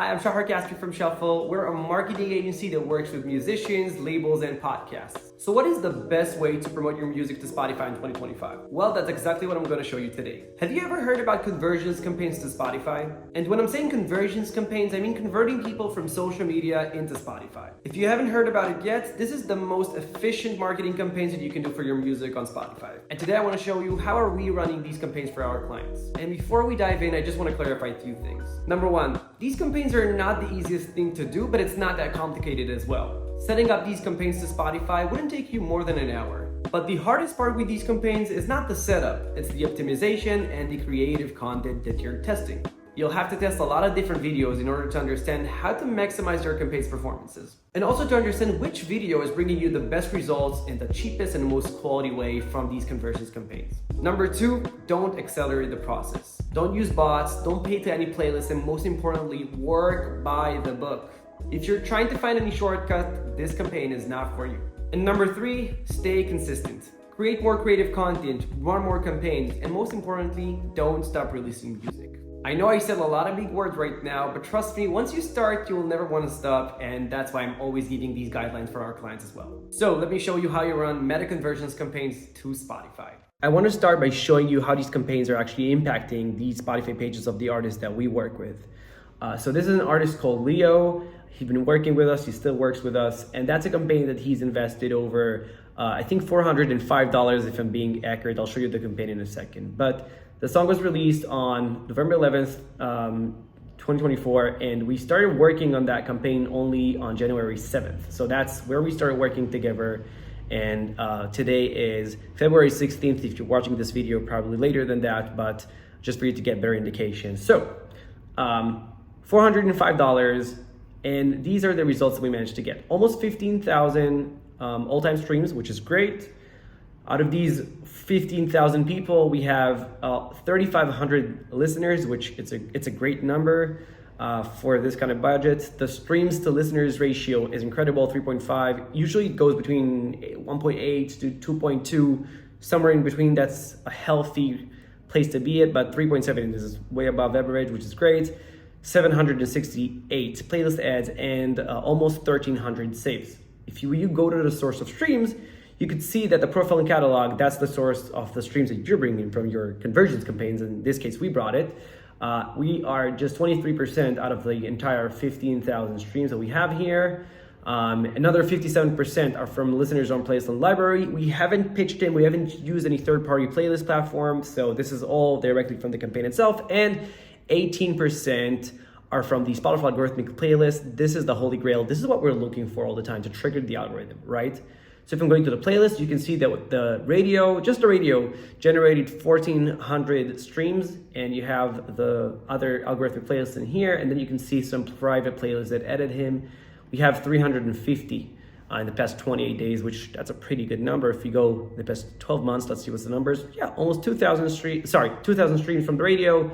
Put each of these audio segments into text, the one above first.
Hi, I'm Shahar Castro from Shuffle. We're a marketing agency that works with musicians, labels, and podcasts. So what is the best way to promote your music to Spotify in 2025? Well, that's exactly what I'm going to show you today. Have you ever heard about conversions campaigns to Spotify? And when I'm saying conversions campaigns, I mean converting people from social media into Spotify. If you haven't heard about it yet, this is the most efficient marketing campaigns that you can do for your music on Spotify. And today I want to show you how are we running these campaigns for our clients. And before we dive in, I just want to clarify a few things. Number one, these campaigns are not the easiest thing to do, but it's not that complicated as well. Setting up these campaigns to Spotify wouldn't take you more than an hour. But the hardest part with these campaigns is not the setup, it's the optimization and the creative content that you're testing. You'll have to test a lot of different videos in order to understand how to maximize your campaign's performances. And also to understand which video is bringing you the best results in the cheapest and most quality way from these conversions campaigns. Number two, don't accelerate the process. Don't use bots, don't pay to any playlists, and most importantly, work by the book. If you're trying to find any shortcut, this campaign is not for you. And number three, stay consistent. Create more creative content, run more campaigns, and most importantly, don't stop releasing music. I know I said a lot of big words right now, but trust me, once you start, you will never want to stop, and that's why I'm always giving these guidelines for our clients as well. So let me show you how you run meta conversions campaigns to Spotify. I want to start by showing you how these campaigns are actually impacting the Spotify pages of the artists that we work with. So this is an artist called Leo. He's been working with us, he still works with us, and that's a campaign that he's invested over, I think $405 if I'm being accurate. I'll show you the campaign in a second. But the song was released on November 11th, 2024, and we started working on that campaign only on January 7th. So that's where we started working together. And today is February 16th. If you're watching this video, probably later than that, but just for you to get better indication. So $405, and these are the results that we managed to get. Almost 15,000 all-time streams, which is great. Out of these 15,000 people, we have 3,500 listeners, which it's a great number for this kind of budget. The streams to listeners ratio is incredible, 3.5. Usually it goes between 1.8 to 2.2, somewhere in between. That's a healthy place to be at, but 3.7 is way above average, which is great. 768 playlist ads and almost 1,300 saves. If you go to the source of streams, you could see that the profile and catalog, that's the source of the streams that you're bringing from your conversions campaigns. In this case, we brought it. We are just 23% out of the entire 15,000 streams that we have here. Another 57% are from listeners on playlist and library. We haven't pitched in, we haven't used any third-party playlist platform, so this is all directly from the campaign itself. And 18% are from the Spotify algorithmic playlist. This is the holy grail. This is what we're looking for all the time to trigger the algorithm, right? So if I'm going to the playlist, you can see that the radio, just the radio, generated 1,400 streams, and you have the other algorithmic playlists in here, and then you can see some private playlists that added him. We have 350 in the past 28 days, which that's a pretty good number. If you go the past 12 months, let's see what's the numbers. Yeah, almost 2,000 streams from the radio,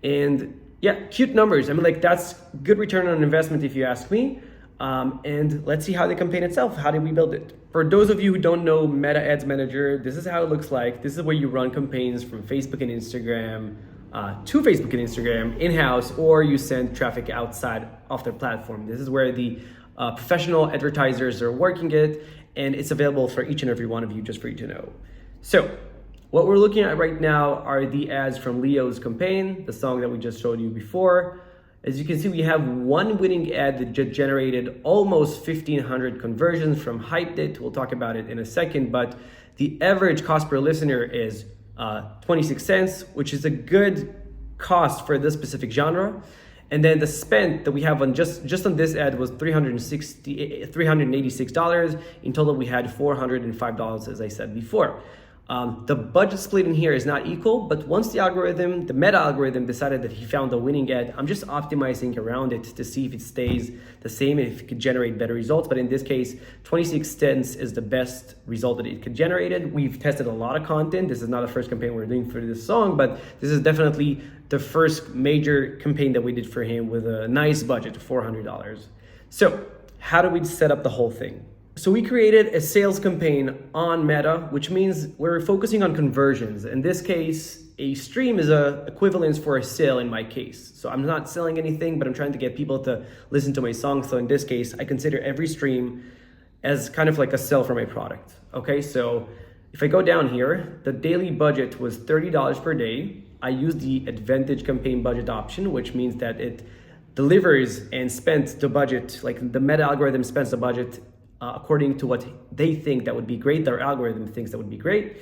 and yeah, cute numbers. I mean, like, that's good return on investment if you ask me. And let's see how the campaign itself, how did we build it? For those of you who don't know Meta Ads Manager, this is how it looks like. This is where you run campaigns from Facebook and Instagram to Facebook and Instagram in-house, or you send traffic outside of their platform. This is where the professional advertisers are working it, and it's available for each and every one of you, just for you to know. So what we're looking at right now are the ads from Leo's campaign, the song that we just showed you before. As you can see, we have one winning ad that just generated almost 1,500 conversions from Hyped It. We'll talk about it in a second, but the average cost per listener is 26 cents, which is a good cost for this specific genre. And then the spend that we have on just on this ad was $386. In total, we had $405, as I said before. The budget split in here is not equal, but once the meta algorithm decided that he found the winning ad, I'm just optimizing around it to see if it stays the same, if it could generate better results. But in this case, 26 cents is the best result that it could generate. We've tested a lot of content. This is not the first campaign we're doing for this song, but this is definitely the first major campaign that we did for him with a nice budget of $400. So how do we set up the whole thing? So we created a sales campaign on Meta, which means we're focusing on conversions. In this case, a stream is a equivalence for a sale in my case. So I'm not selling anything, but I'm trying to get people to listen to my song. So in this case, I consider every stream as kind of like a sell for my product. Okay, so if I go down here, the daily budget was $30 per day. I used the Advantage campaign budget option, which means that it delivers and spends the budget, like the Meta algorithm spends the budget according to what they think that would be great. Their algorithm thinks that would be great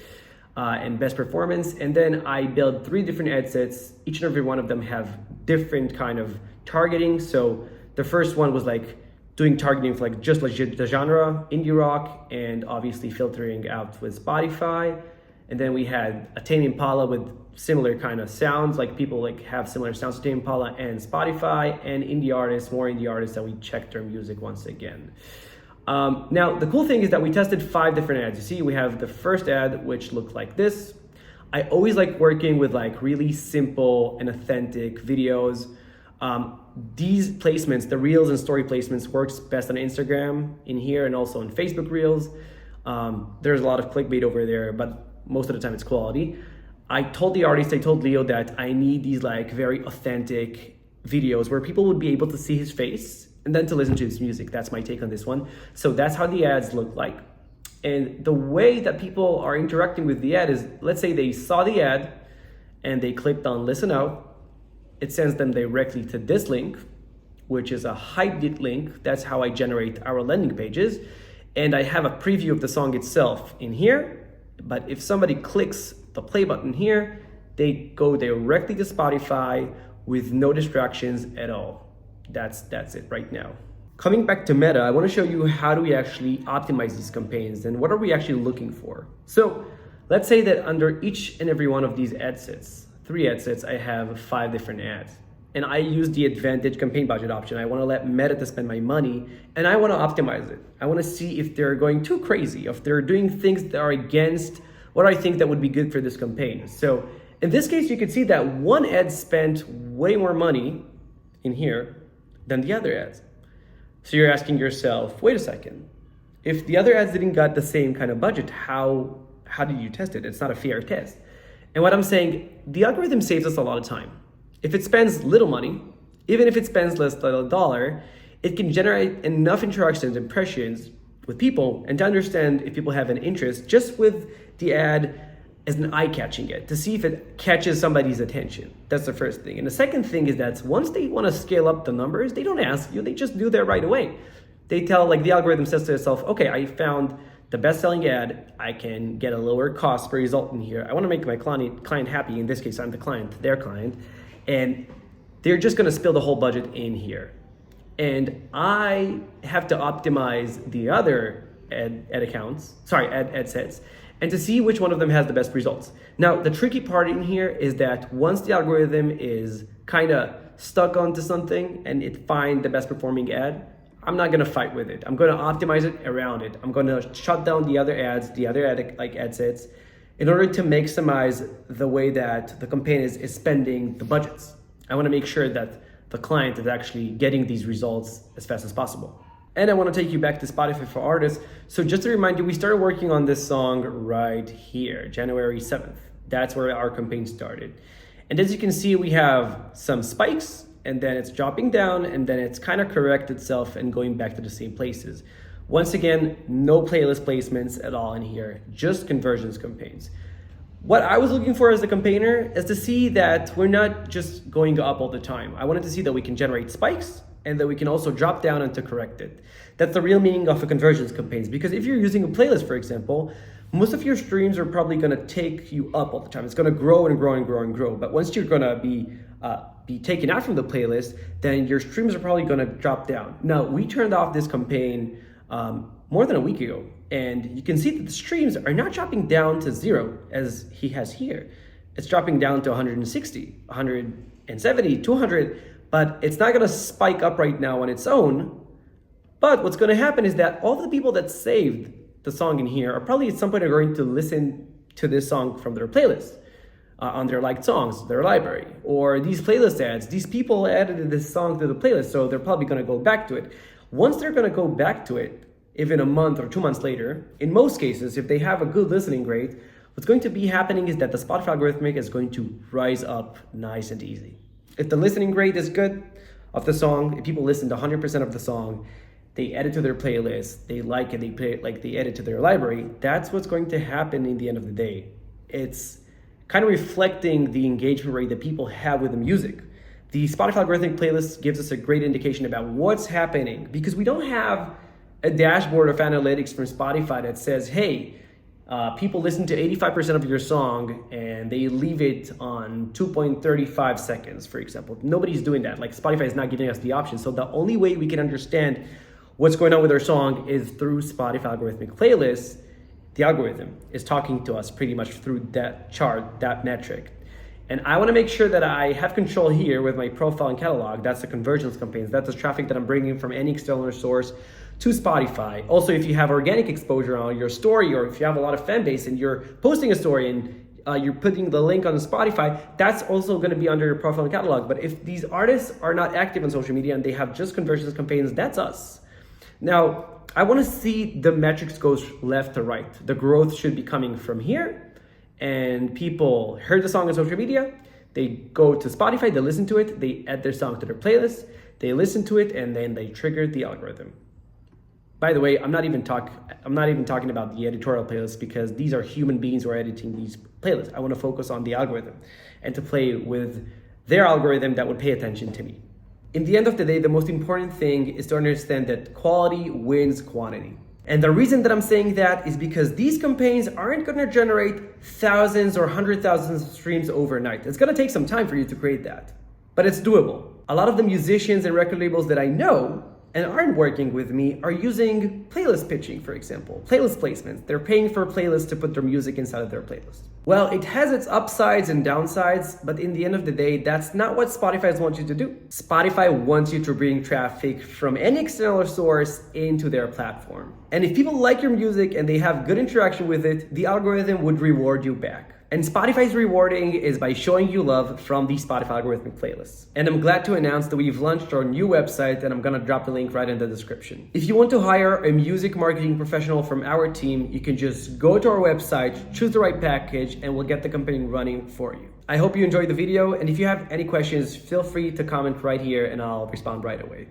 and best performance. And then I build 3 different ad sets. Each and every one of them have different kind of targeting. So the first one was like doing targeting for like just like the genre, indie rock, and obviously filtering out with Spotify. And then we had a Tame Impala with similar kind of sounds, like people like have similar sounds to Tame Impala and Spotify, and indie artists, more indie artists that we checked their music once again. Now, the cool thing is that we tested 5 different ads. You see, we have the first ad, which looked like this. I always like working with like really simple and authentic videos. These placements, the Reels and Story placements, works best on Instagram in here and also on Facebook Reels. There's a lot of clickbait over there, but most of the time it's quality. I told the artist, I told Leo that I need these like very authentic videos where people would be able to see his face and then to listen to his music. That's my take on this one. So that's how the ads look like. And the way that people are interacting with the ad is, let's say they saw the ad and they clicked on listen out. It sends them directly to this link, which is a Hypebeat link. That's how I generate our landing pages. And I have a preview of the song itself in here. But if somebody clicks the play button here, they go directly to Spotify with no distractions at all. That's it right now. Coming back to Meta, I want to show you how do we actually optimize these campaigns and what are we actually looking for. So let's say that under each and every one of these ad sets, 3 ad sets, I have 5 different ads. And I use the Advantage campaign budget option. I want to let Meta to spend my money and I want to optimize it. I want to see if they're going too crazy, if they're doing things that are against what I think that would be good for this campaign. So in this case, you can see that one ad spent way more money in here than the other ads. So you're asking yourself, wait a second, if the other ads didn't got the same kind of budget, how did you test it? It's not a fair test. And what I'm saying, the algorithm saves us a lot of time. If it spends little money, even if it spends less than $1, it can generate enough interactions, impressions with people, and to understand if people have an interest just with the ad as an eye-catching ad, to see if it catches somebody's attention. That's the first thing. And the second thing is that once they want to scale up the numbers, they don't ask you, they just do that right away. They tell, like the algorithm says to itself, okay, I found the best-selling ad, I can get a lower cost per result in here. I want to make my client happy. In this case, I'm the client, their client. And they're just going to spill the whole budget in here. And I have to optimize the other ad sets, and to see which one of them has the best results. Now, the tricky part in here is that once the algorithm is kind of stuck onto something and it finds the best performing ad, I'm not going to fight with it. I'm going to optimize it around it. I'm going to shut down the other ads, the other ad sets, in order to maximize the way that the campaign is spending the budgets. I want to make sure that the client is actually getting these results as fast as possible. And I want to take you back to Spotify for Artists. So just to remind you, we started working on this song right here, January 7th. That's where our campaign started. And as you can see, we have some spikes, and then it's dropping down, and then it's kind of correct itself and going back to the same places. Once again, no playlist placements at all in here, just conversions campaigns. What I was looking for as a campaigner is to see that we're not just going up all the time. I wanted to see that we can generate spikes and that we can also drop down and to correct it. That's the real meaning of a conversions campaigns, because if you're using a playlist, for example, most of your streams are probably going to take you up all the time. It's going to grow and grow and grow and grow. But once you're going to be taken out from the playlist, then your streams are probably going to drop down. Now, we turned off this campaign more than a week ago, and you can see that the streams are not dropping down to 0 as he has here. It's dropping down to 160, 170, 200, but it's not going to spike up right now on its own. But what's going to happen is that all the people that saved the song in here are probably at some point are going to listen to this song from their playlist on their liked songs, their library, or these playlist ads. These people added this song to the playlist, so they're probably going to go back to it. Once they're going to go back to it, even a month or 2 months later, in most cases, if they have a good listening rate, what's going to be happening is that the Spotify algorithmic is going to rise up nice and easy. If the listening rate is good of the song, if people listen to 100% of the song, they add it to their playlist, they like it, they play it, like they add it to their library, that's what's going to happen in the end of the day. It's kind of reflecting the engagement rate that people have with the music. The Spotify algorithmic playlist gives us a great indication about what's happening because we don't have a dashboard of analytics from Spotify that says, hey, people listen to 85% of your song and they leave it on 2.35 seconds, for example. Nobody's doing that. Like Spotify is not giving us the option. So the only way we can understand what's going on with our song is through Spotify algorithmic playlists. The algorithm is talking to us pretty much through that chart, that metric. And I want to make sure that I have control here with my profile and catalog. That's the conversions campaigns. That's the traffic that I'm bringing from any external source to Spotify. Also, if you have organic exposure on your story, or if you have a lot of fan base and you're posting a story and you're putting the link on Spotify, that's also going to be under your profile and catalog. But if these artists are not active on social media and they have just conversions campaigns, that's us. Now, I want to see the metrics go left to right. The growth should be coming from here. And people heard the song on social media, they go to Spotify, they listen to it, they add their song to their playlist, they listen to it, and then they triggered the algorithm. By the way, I'm not even talking about the editorial playlists because these are human beings who are editing these playlists. I want to focus on the algorithm and to play with their algorithm that would pay attention to me. In the end of the day, the most important thing is to understand that quality wins quantity. And the reason that I'm saying that is because these campaigns aren't going to generate thousands or 100,000 of streams overnight. It's going to take some time for you to create that, but it's doable. A lot of the musicians and record labels that I know and aren't working with me are using playlist pitching, for example, playlist placements. They're paying for playlists to put their music inside of their playlist. Well, it has its upsides and downsides, but in the end of the day, that's not what Spotify wants you to do. Spotify wants you to bring traffic from any external source into their platform. And if people like your music and they have good interaction with it, the algorithm would reward you back. And Spotify's rewarding is by showing you love from the Spotify algorithmic playlists. And I'm glad to announce that we've launched our new website, and I'm gonna drop the link right in the description. If you want to hire a music marketing professional from our team, you can just go to our website, choose the right package, and we'll get the campaign running for you. I hope you enjoyed the video, and if you have any questions, feel free to comment right here and I'll respond right away.